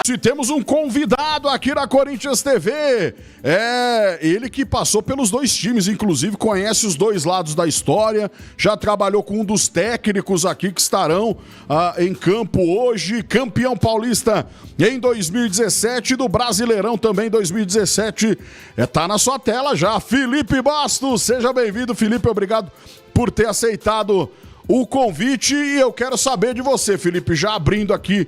certo, e temos um convidado aqui na Corinthians TV. Ele que passou pelos dois times, inclusive conhece os dois lados da história, já trabalhou com um dos técnicos aqui que estarão em campo hoje, campeão paulista em 2017, do Brasileirão também em 2017. Tá na sua tela já, Felipe Bastos. Seja bem-vindo, Felipe, obrigado por ter aceitado o convite, e eu quero saber de você, Felipe, já abrindo aqui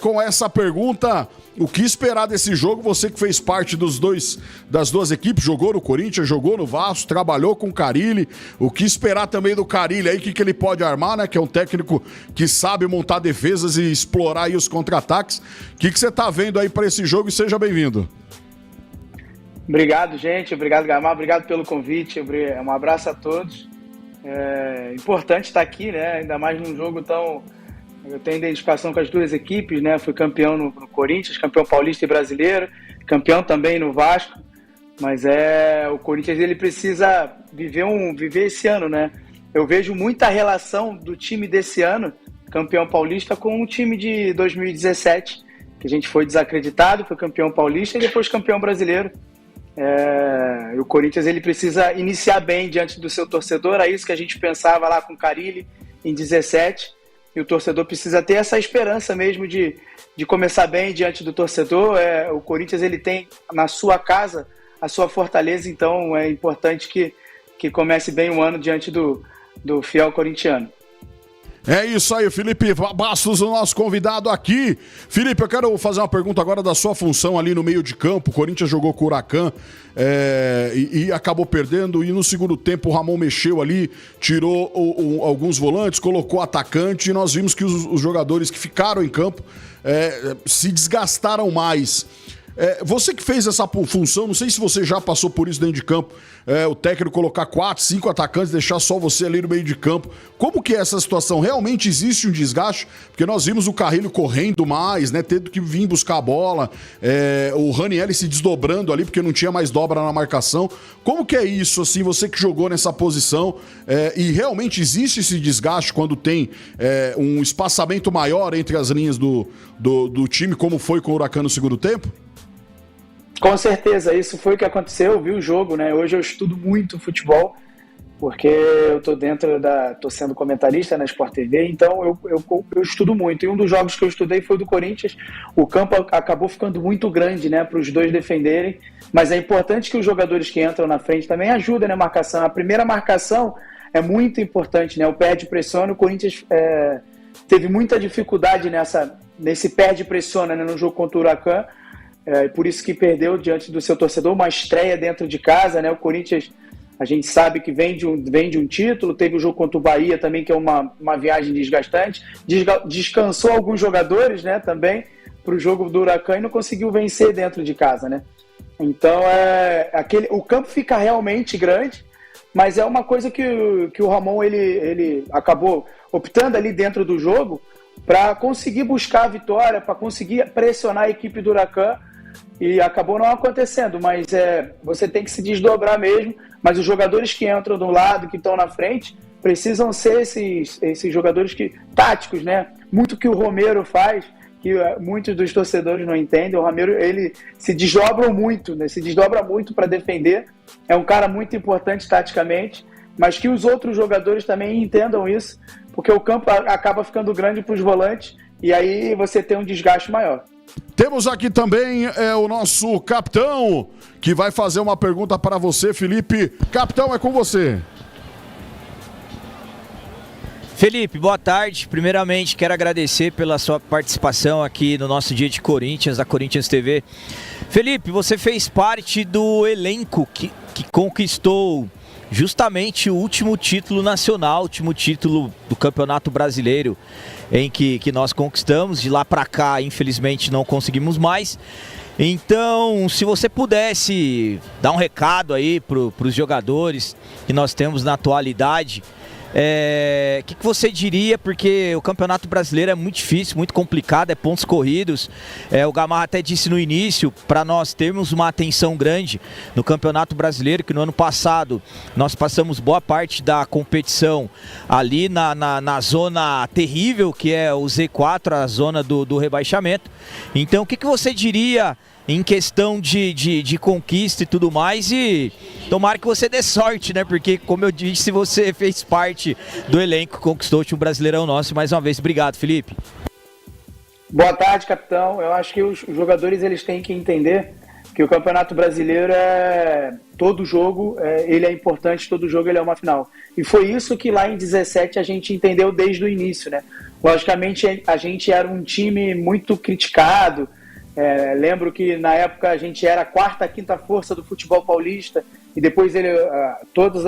com essa pergunta, o que esperar desse jogo? Você que fez parte das duas equipes, jogou no Corinthians, jogou no Vasco, trabalhou com o Carille, o que esperar também do Carille aí, o que ele pode armar, né, que é um técnico que sabe montar defesas e explorar aí os contra-ataques. O que você tá vendo aí para esse jogo? E seja bem-vindo. Obrigado, gente, obrigado, Gamar, obrigado pelo convite, um abraço a todos. É importante estar aqui, né? Ainda mais num jogo tão... Eu tenho identificação com as duas equipes, né? Fui campeão no Corinthians, campeão paulista e brasileiro, campeão também no Vasco, mas o Corinthians ele precisa viver esse ano, né? Eu vejo muita relação do time desse ano, campeão paulista, com o time de 2017, que a gente foi desacreditado, foi campeão paulista e depois campeão brasileiro. O Corinthians ele precisa iniciar bem diante do seu torcedor, é isso que a gente pensava lá com o Carille em 17, e o torcedor precisa ter essa esperança mesmo de começar bem diante do torcedor. O Corinthians ele tem na sua casa a sua fortaleza, então é importante que comece bem o ano diante do fiel corintiano. É isso aí, Felipe Bastos, o nosso convidado aqui. Felipe, eu quero fazer uma pergunta agora da sua função ali no meio de campo. O Corinthians jogou com o Huracan e acabou perdendo, e no segundo tempo o Ramon mexeu ali, tirou alguns volantes, colocou atacante, e nós vimos que os jogadores que ficaram em campo se desgastaram mais. Você que fez essa função, não sei se você já passou por isso dentro de campo, o técnico colocar 4, 5 atacantes, deixar só você ali no meio de campo. Como que é essa situação? Realmente existe um desgaste? Porque nós vimos o Carrilho correndo mais, né, tendo que vir buscar a bola, o Ranieri se desdobrando ali porque não tinha mais dobra na marcação. Como que é isso, assim, você que jogou nessa posição, e realmente existe esse desgaste quando tem um espaçamento maior entre as linhas do time, como foi com o Huracan no segundo tempo? Com certeza, isso foi o que aconteceu, eu vi o jogo, né? Hoje eu estudo muito futebol, porque eu tô sendo comentarista na Sport TV, então eu estudo muito. E um dos jogos que eu estudei foi do Corinthians. O campo acabou ficando muito grande, né, para os dois defenderem, mas é importante que os jogadores que entram na frente também ajudem na marcação. A primeira marcação é muito importante, né? O perde-pressiona, o Corinthians teve muita dificuldade nesse perde-pressiona, né, no jogo contra o Huracan. Por isso que perdeu diante do seu torcedor, uma estreia dentro de casa, né? O Corinthians, a gente sabe que vem de um título, teve o jogo contra o Bahia também, que é uma viagem desgastante, descansou alguns jogadores, né, também, para o jogo do Huracan, e não conseguiu vencer dentro de casa, né? Então, o campo fica realmente grande, mas é uma coisa que o Ramon ele acabou optando ali dentro do jogo para conseguir buscar a vitória, para conseguir pressionar a equipe do Huracan, e acabou não acontecendo, mas você tem que se desdobrar mesmo, mas os jogadores que entram do lado, que estão na frente, precisam ser esses jogadores táticos, né? Muito que o Romero faz, que muitos dos torcedores não entendem. O Romero, ele se desdobra muito, né? Se desdobra muito para defender, é um cara muito importante taticamente, mas que os outros jogadores também entendam isso, porque o campo acaba ficando grande para os volantes, e aí você tem um desgaste maior. Temos aqui também o nosso capitão, que vai fazer uma pergunta para você, Felipe. Capitão, é com você. Felipe, boa tarde. Primeiramente, quero agradecer pela sua participação aqui no nosso Dia de Corinthians, da Corinthians TV. Felipe, você fez parte do elenco que conquistou justamente o último título nacional, o último título do Campeonato Brasileiro, em que nós conquistamos. De lá para cá, infelizmente, não conseguimos mais. Então, se você pudesse dar um recado aí para os jogadores que nós temos na atualidade, O que você diria, porque o Campeonato Brasileiro é muito difícil, muito complicado, é pontos corridos. O Gamarra até disse no início, para nós termos uma atenção grande no Campeonato Brasileiro, que no ano passado nós passamos boa parte da competição ali na zona terrível, que é o Z4, a zona do rebaixamento. Então, o que você diria em questão de conquista e tudo mais, e tomara que você dê sorte, né? Porque, como eu disse, você fez parte do elenco, conquistou o time Brasileirão nosso. Mais uma vez, obrigado, Felipe. Boa tarde, capitão. Eu acho que os jogadores eles têm que entender que o Campeonato Brasileiro todo jogo ele é importante, todo jogo ele é uma final. E foi isso que lá em 17 a gente entendeu desde o início, né? Logicamente, a gente era um time muito criticado. Lembro que na época a gente era a quarta, quinta força do futebol paulista, e depois todos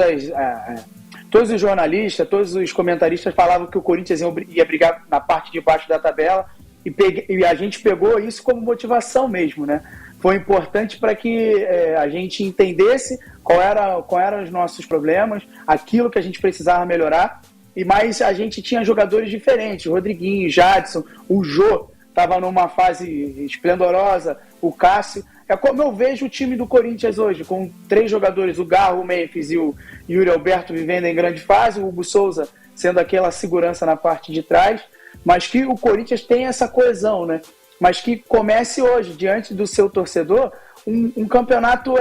os jornalistas, todos os comentaristas falavam que o Corinthians ia brigar na parte de baixo da tabela, e a gente pegou isso como motivação mesmo, né? Foi importante para que a gente entendesse qual eram os nossos problemas, aquilo que a gente precisava melhorar, mas a gente tinha jogadores diferentes, o Rodriguinho, Jadson, o Jô, estava numa fase esplendorosa, o Cássio. É como eu vejo o time do Corinthians hoje, com 3 jogadores, o Garro, o Memphis e o Yuri Alberto vivendo em grande fase, o Hugo Souza sendo aquela segurança na parte de trás, mas que o Corinthians tem essa coesão, né? Mas que comece hoje, diante do seu torcedor, um campeonato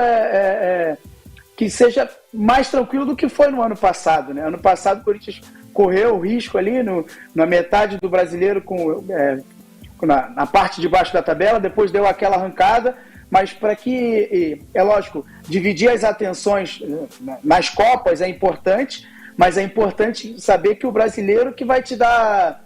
que seja mais tranquilo do que foi no ano passado, né? Ano passado o Corinthians correu o risco ali na metade do Brasileiro na parte de baixo da tabela, depois deu aquela arrancada, mas para que, é lógico, dividir as atenções nas Copas é importante, mas é importante saber que o brasileiro que vai te dar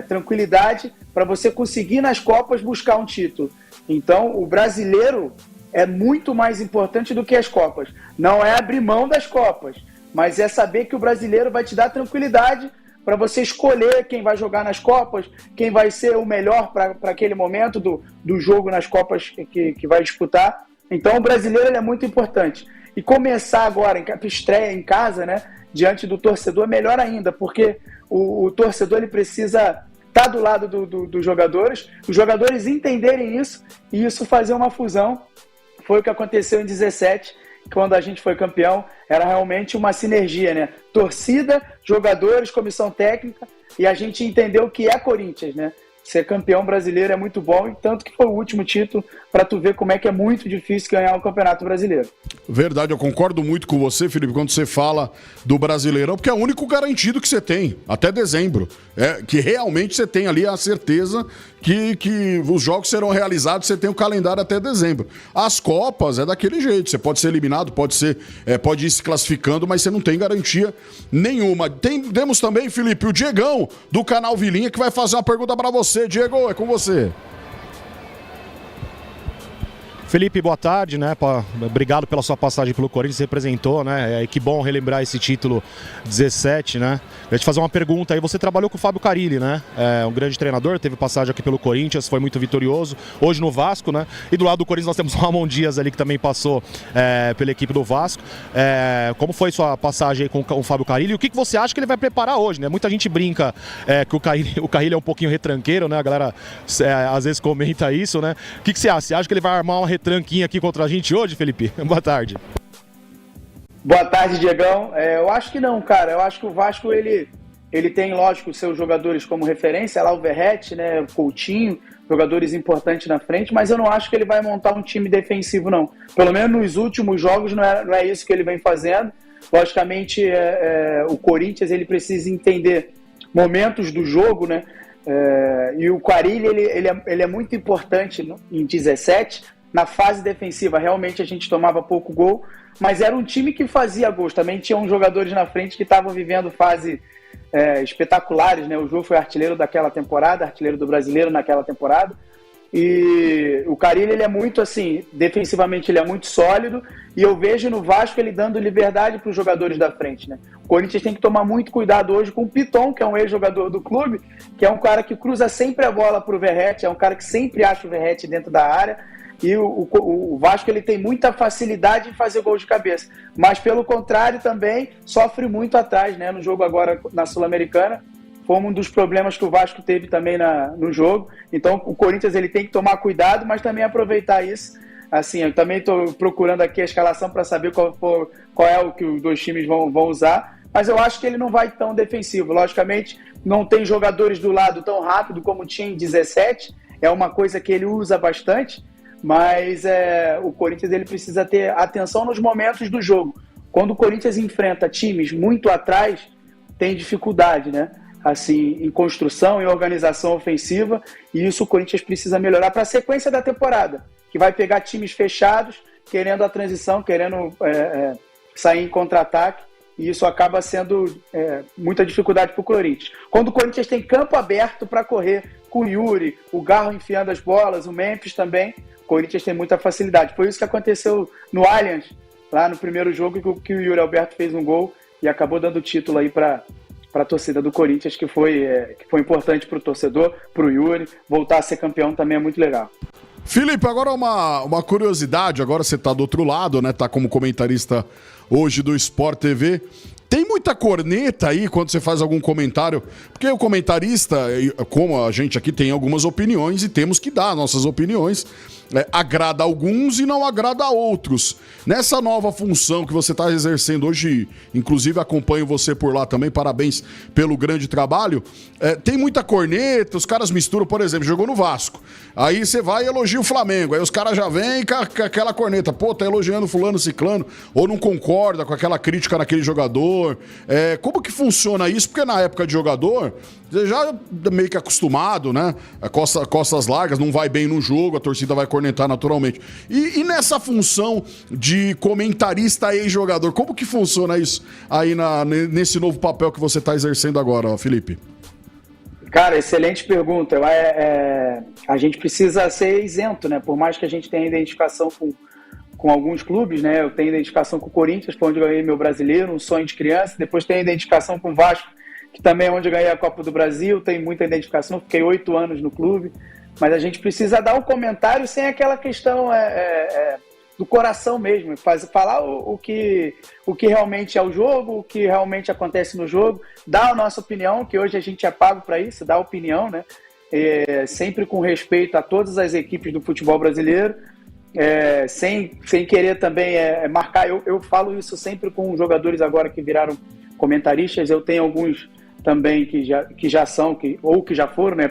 tranquilidade para você conseguir nas Copas buscar um título. Então, o brasileiro é muito mais importante do que as Copas. Não é abrir mão das Copas, mas é saber que o brasileiro vai te dar tranquilidade para você escolher quem vai jogar nas Copas, quem vai ser o melhor para aquele momento do jogo nas Copas que vai disputar. Então o brasileiro ele é muito importante. E começar agora, estreia em casa, né, diante do torcedor, é melhor ainda, porque o torcedor ele precisa estar do lado dos jogadores, os jogadores entenderem isso e isso fazer uma fusão. Foi o que aconteceu em 17, quando a gente foi campeão, era realmente uma sinergia, né? Torcida, jogadores, comissão técnica, e a gente entendeu que é Corinthians, né? Ser campeão brasileiro é muito bom, e tanto que foi o último título, para tu ver como é que é muito difícil ganhar o Campeonato Brasileiro. Verdade, eu concordo muito com você, Felipe, quando você fala do Brasileirão, porque é o único garantido que você tem, até dezembro. Que realmente você tem ali a certeza que os jogos serão realizados, você tem o calendário até dezembro. As Copas é daquele jeito, você pode ser eliminado, pode ir se classificando, mas você não tem garantia nenhuma. Temos também, Felipe, o Diegão, do canal Vilinha, que vai fazer uma pergunta para você. Diego, é com você. Felipe, boa tarde, né? Obrigado pela sua passagem pelo Corinthians, você representou, né? Que bom relembrar esse título 17, né? Eu ia te fazer uma pergunta aí, você trabalhou com o Fábio Carille, né? Um grande treinador, teve passagem aqui pelo Corinthians, foi muito vitorioso, hoje no Vasco, né? E do lado do Corinthians nós temos o Ramon Dias ali, que também passou pela equipe do Vasco. Como foi sua passagem aí com o Fábio Carille? E o que você acha que ele vai preparar hoje, né? Muita gente brinca que o Carille é um pouquinho retranqueiro, né? A galera às vezes comenta isso, né? O que você acha? Você acha que ele vai armar uma tranquinha aqui contra a gente hoje, Felipe? Boa tarde. Boa tarde, Diegão. Eu acho que não, cara. Eu acho que o Vasco, ele tem, lógico, seus jogadores como referência, lá o Verratti, né, o Coutinho, jogadores importantes na frente, mas eu não acho que ele vai montar um time defensivo, não. Pelo menos nos últimos jogos não é isso que ele vem fazendo. Logicamente, o Corinthians ele precisa entender momentos do jogo, né? E o Carille, ele é muito importante em 17, na fase defensiva. Realmente a gente tomava pouco gol, mas era um time que fazia gols. Também tinha uns jogadores na frente que estavam vivendo fase espetaculares, né? O Jô foi artilheiro daquela temporada, artilheiro do Brasileiro naquela temporada. E o Carille, ele é muito assim, defensivamente ele é muito sólido, e eu vejo no Vasco ele dando liberdade para os jogadores da frente, né? O Corinthians tem que tomar muito cuidado hoje com o Piton, que é um ex-jogador do clube, que é um cara que cruza sempre a bola para o Verratti, é um cara que sempre acha o Verratti dentro da área. e o Vasco ele tem muita facilidade em fazer gol de cabeça, mas pelo contrário também sofre muito atrás, né? No jogo agora na Sul-Americana, foi um dos problemas que o Vasco teve também no jogo. Então o Corinthians ele tem que tomar cuidado, mas também aproveitar isso. Assim, eu também estou procurando aqui a escalação para saber qual é o que os dois times vão usar, mas eu acho que ele não vai tão defensivo. Logicamente, não tem jogadores do lado tão rápido como tinha em 17, é uma coisa que ele usa bastante, mas o Corinthians ele precisa ter atenção nos momentos do jogo. Quando o Corinthians enfrenta times muito atrás, tem dificuldade, né? Assim, em construção, em organização ofensiva, e isso o Corinthians precisa melhorar para a sequência da temporada, que vai pegar times fechados, querendo a transição, querendo sair em contra-ataque, e isso acaba sendo muita dificuldade para o Corinthians. Quando o Corinthians tem campo aberto para correr com o Yuri, o Garro enfiando as bolas, o Memphis também, o Corinthians tem muita facilidade. Foi isso que aconteceu no Allianz, lá no primeiro jogo, que o Yuri Alberto fez um gol e acabou dando título aí para a torcida do Corinthians, que foi importante para o torcedor, para o Yuri. Voltar a ser campeão também é muito legal. Felipe, agora uma curiosidade, agora você tá do outro lado, né? Tá como comentarista hoje do Sport TV. Tem muita corneta aí quando você faz algum comentário? Porque o comentarista, como a gente aqui tem algumas opiniões e temos que dar nossas opiniões, agrada a alguns e não agrada a outros. Nessa nova função que você está exercendo hoje, inclusive acompanho você por lá também, parabéns pelo grande trabalho, tem muita corneta, os caras misturam, por exemplo, jogou no Vasco, aí você vai e elogia o Flamengo, aí os caras já vêm com aquela corneta, pô, tá elogiando fulano, ciclano, ou não concorda com aquela crítica naquele jogador. Como que funciona isso? Porque na época de jogador, você já meio que acostumado, né? Costas largas, não vai bem no jogo, a torcida vai cornetar naturalmente. E nessa função de comentarista e jogador, como que funciona isso aí nesse novo papel que você está exercendo agora, Felipe? Cara, excelente pergunta. A gente precisa ser isento, né? Por mais que a gente tenha identificação com alguns clubes, né? Eu tenho identificação com o Corinthians, foi onde eu ganhei meu brasileiro, um sonho de criança. Depois tenho identificação com o Vasco, que também é onde eu ganhei a Copa do Brasil. Tenho muita identificação, fiquei 8 anos no clube. Mas a gente precisa dar um comentário sem aquela questão do coração mesmo. Falar o que realmente é o jogo, o que realmente acontece no jogo. Dar a nossa opinião, que hoje a gente é pago para isso, dar opinião, né? Sempre com respeito a todas as equipes do futebol brasileiro. Sem querer também marcar, eu falo isso sempre com jogadores agora que viraram comentaristas. Eu tenho alguns também que já são, ou que já foram, né?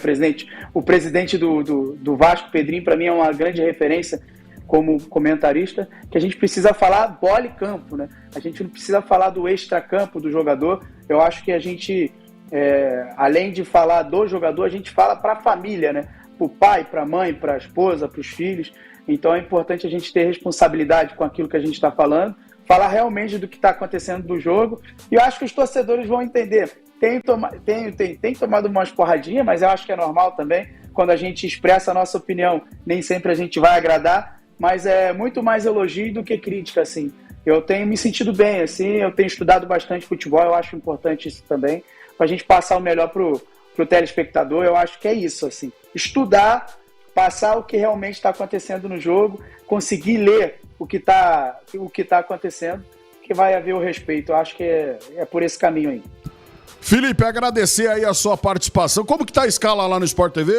O presidente do Vasco, Pedrinho, para mim é uma grande referência como comentarista, que a gente precisa falar bola e campo, né? A gente não precisa falar do extracampo do jogador. Eu acho que a gente, além de falar do jogador, a gente fala para a família, né? Para o pai, para a mãe, para a esposa, para os filhos. Então é importante a gente ter responsabilidade com aquilo que a gente está falando, falar realmente do que está acontecendo do jogo, e eu acho que os torcedores vão entender. Tem tomado umas porradinhas, mas eu acho que é normal também, quando a gente expressa a nossa opinião, nem sempre a gente vai agradar, mas é muito mais elogio do que crítica, assim. Eu tenho me sentido bem, assim, eu tenho estudado bastante futebol, eu acho importante isso também, para a gente passar o melhor pro telespectador. Eu acho que é isso, assim, estudar, passar o que realmente está acontecendo no jogo, conseguir ler o que tá acontecendo, que vai haver o respeito. Eu acho que é por esse caminho aí. Felipe, agradecer aí a sua participação. Como que tá a escala lá no Sport TV?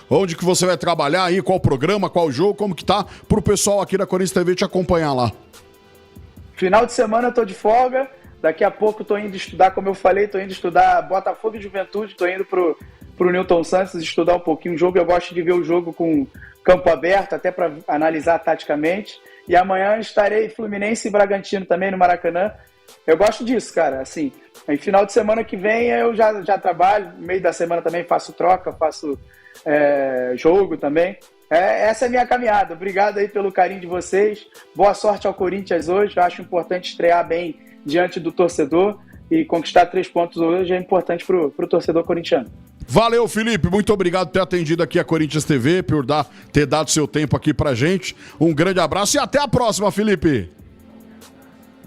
Onde que você vai trabalhar aí? Qual programa, qual jogo? Como que tá pro pessoal aqui da Corinthians TV te acompanhar lá? Final de semana eu tô de folga. Daqui a pouco tô indo estudar, como eu falei, tô indo estudar Botafogo e Juventude, tô indo pro Newton Santos estudar um pouquinho o jogo. Eu gosto de ver o jogo com campo aberto, até para analisar taticamente. E amanhã estarei Fluminense e Bragantino também no Maracanã. Eu gosto disso, cara. Assim, em final de semana que vem eu já trabalho, no meio da semana também faço troca, faço jogo também. Essa é a minha caminhada. Obrigado aí pelo carinho de vocês. Boa sorte ao Corinthians hoje. Eu acho importante estrear bem diante do torcedor, e conquistar 3 pontos hoje é importante pro torcedor corintiano. Valeu, Felipe. Muito obrigado por ter atendido aqui a Corinthians TV, por ter dado seu tempo aqui pra gente. Um grande abraço e até a próxima, Felipe.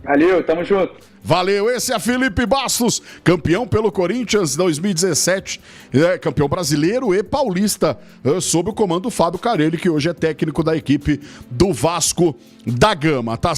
Valeu, tamo junto. Valeu, esse é Felipe Bastos, campeão pelo Corinthians 2017, campeão brasileiro e paulista, sob o comando do Fábio Carelli, que hoje é técnico da equipe do Vasco da Gama. Tá?